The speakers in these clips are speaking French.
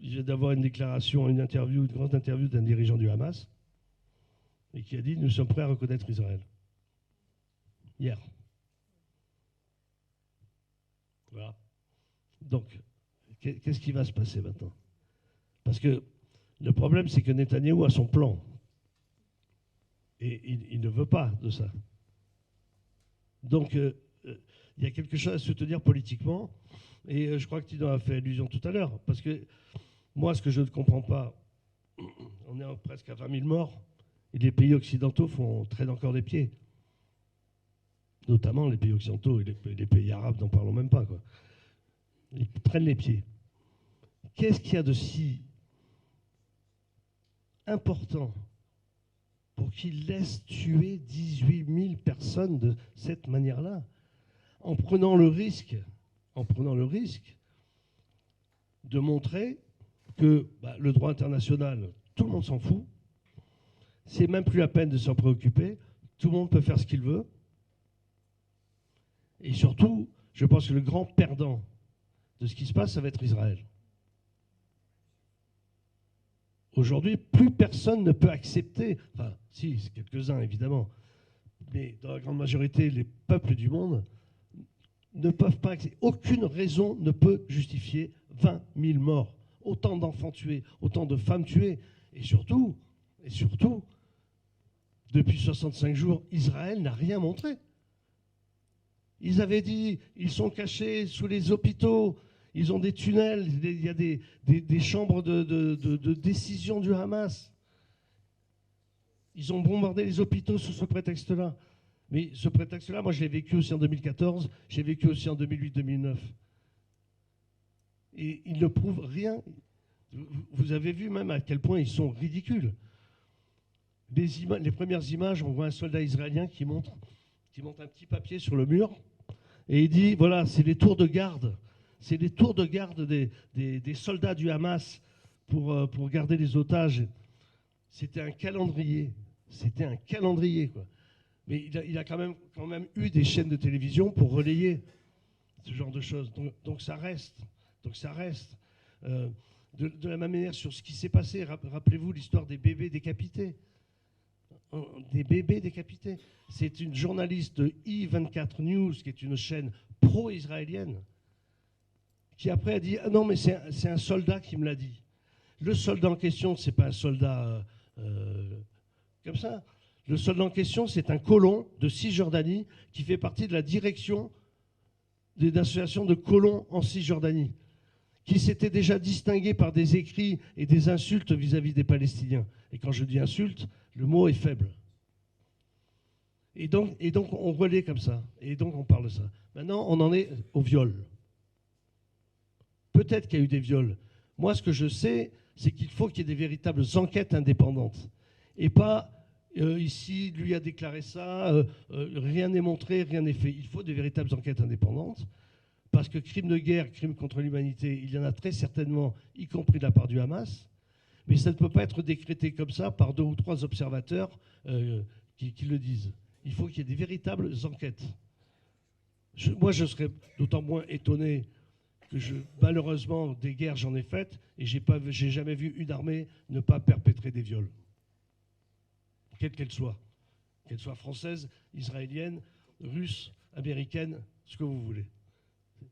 il vient d'avoir une déclaration, une grande interview d'un dirigeant du Hamas, et qui a dit « Nous sommes prêts à reconnaître Israël ». Hier. Voilà. Donc, qu'est-ce qui va se passer maintenant? Parce que le problème, c'est que Netanyahou a son plan. Et il ne veut pas de ça. Donc, il y a quelque chose à soutenir politiquement. Et je crois que Tino a fait allusion tout à l'heure. Parce que moi, ce que je ne comprends pas, on est presque à 20 000 morts. Et les pays occidentaux traînent encore les pieds. Notamment les pays occidentaux et les pays arabes, n'en parlons même pas, quoi. Ils traînent les pieds. Qu'est-ce qu'il y a de si important pour qu'ils laissent tuer 18 000 personnes de cette manière-là, en prenant le risque de montrer que le droit international, tout le monde s'en fout, c'est même plus la peine de s'en préoccuper, tout le monde peut faire ce qu'il veut, et surtout, je pense que le grand perdant de ce qui se passe, ça va être Israël. Aujourd'hui, plus personne ne peut accepter, enfin, si, quelques-uns évidemment, mais dans la grande majorité, les peuples du monde ne peuvent pas accepter. Aucune raison ne peut justifier 20 000 morts, autant d'enfants tués, autant de femmes tuées, et surtout, depuis 65 jours, Israël n'a rien montré. Ils avaient dit, ils sont cachés sous les hôpitaux, ils ont des tunnels, il y a des chambres de décision du Hamas. Ils ont bombardé les hôpitaux sous ce prétexte-là. Mais ce prétexte-là, moi je l'ai vécu aussi en 2014, j'ai vécu aussi en 2008-2009. Et ils ne prouvent rien. Vous avez vu même à quel point ils sont ridicules. Les premières images, on voit un soldat israélien qui monte un petit papier sur le mur, et il dit, voilà, c'est les tours de garde. C'est les tours de garde des soldats du Hamas pour garder les otages. C'était un calendrier. C'était un calendrier, quoi. Mais il a quand même eu des chaînes de télévision pour relayer ce genre de choses. Donc ça reste. De la même manière, sur ce qui s'est passé, rappelez-vous l'histoire des bébés décapités. Des bébés décapités. C'est une journaliste de I24 News, qui est une chaîne pro-israélienne, qui après a dit « Ah non, mais c'est un soldat qui me l'a dit ». Le soldat en question, ce n'est pas un soldat comme ça. Le soldat en question, c'est un colon de Cisjordanie qui fait partie de la direction d'une association de colons en Cisjordanie, qui s'était déjà distingué par des écrits et des insultes vis-à-vis des Palestiniens. Et quand je dis insulte, le mot est faible. Et donc on relaie comme ça. Et donc on parle de ça. Maintenant, on en est au viol. Peut-être qu'il y a eu des viols. Moi, ce que je sais, c'est qu'il faut qu'il y ait des véritables enquêtes indépendantes. Et pas, ici, lui a déclaré ça, rien n'est montré, rien n'est fait. Il faut des véritables enquêtes indépendantes. Parce que crimes de guerre, crimes contre l'humanité, il y en a très certainement, y compris de la part du Hamas. Mais ça ne peut pas être décrété comme ça par 2 ou 3 observateurs qui le disent. Il faut qu'il y ait des véritables enquêtes. Moi, je serais d'autant moins étonné que malheureusement, des guerres, j'en ai faites, et j'ai jamais vu une armée ne pas perpétrer des viols. Quelle qu'elle soit. Qu'elle soit française, israélienne, russe, américaine, ce que vous voulez.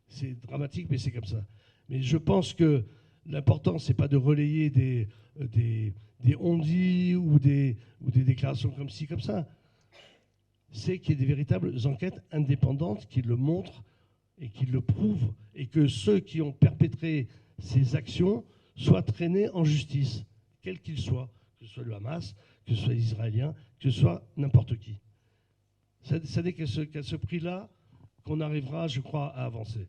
C'est dramatique, mais c'est comme ça. Mais je pense que l'important, ce n'est pas de relayer des on-dit ou des déclarations comme ci, comme ça. C'est qu'il y ait des véritables enquêtes indépendantes qui le montrent et qui le prouvent, et que ceux qui ont perpétré ces actions soient traînés en justice, quels qu'ils soient, que ce soit le Hamas, que ce soit les Israéliens, que ce soit n'importe qui. Ça n'est qu'à ce prix-là qu'on arrivera, je crois, à avancer.